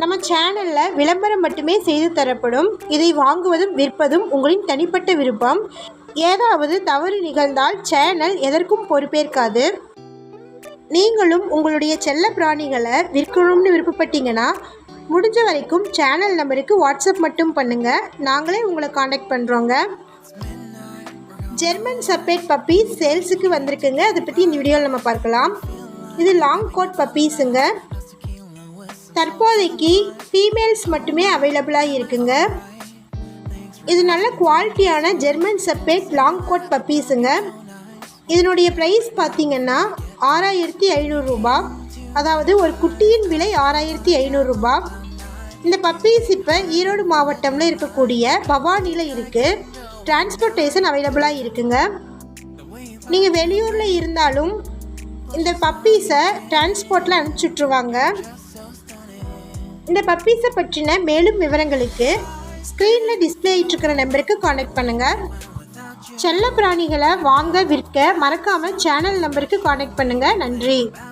நம்ம சேனலில் விளம்பரம் மட்டுமே செய்து தரப்படும். இதை வாங்குவதும் விற்பதும் உங்களின் தனிப்பட்ட விருப்பம். ஏதாவது தவறு நிகழ்ந்தால் சேனல் எதற்கும் பொறுப்பேற்காது. நீங்களும் உங்களுடைய செல்ல பிராணிகளை விற்கணும்னு விருப்பப்பட்டீங்கன்னா முடிஞ்ச வரைக்கும் சேனல் நம்பருக்கு வாட்ஸ்அப் மட்டும் பண்ணுங்கள். நாங்களே உங்களை காண்டாக்ட் பண்ணுறோங்க. ஜெர்மன் ஷெப்பர்ட் பப்பீஸ் சேல்ஸுக்கு வந்திருக்குங்க. அதை பற்றி இந்த வீடியோவில் நம்ம பார்க்கலாம். இது லாங் கோட் பப்பீஸுங்க. தற்போதைக்கு ஃபீமேல்ஸ் மட்டுமே அவைலபிளாக இருக்குங்க. இது நல்ல குவாலிட்டியான ஜெர்மன் ஷெப்பர்ட் லாங் கோட் பப்பீஸுங்க. இதனுடைய ப்ரைஸ் பார்த்திங்கன்னா 6500 ரூபாய். அதாவது ஒரு குட்டியின் விலை 6500 ரூபாய். இந்த பப்பீஸ் இப்போ ஈரோடு மாவட்டமில் இருக்கக்கூடிய பவானியில் இருக்குது. டிரான்ஸ்போர்ட்டேஷன் அவைலபிளாக இருக்குங்க. நீங்கள் வெளியூரில் இருந்தாலும் இந்த பப்பீஸை டிரான்ஸ்போர்ட்டில் அனுப்பிச்சுட்ருவாங்க. இந்த பப்பீஸை பற்றின மேலும் விவரங்களுக்கு ஸ்க்ரீனில் டிஸ்பிளே ஆகிட்டுருக்கிற நம்பருக்கு காண்டாக்ட் பண்ணுங்கள். செல்ல பிராணிகளை வாங்க விற்க மறக்காமல் சேனல் நம்பருக்கு காண்டாக்ட் பண்ணுங்கள். நன்றி.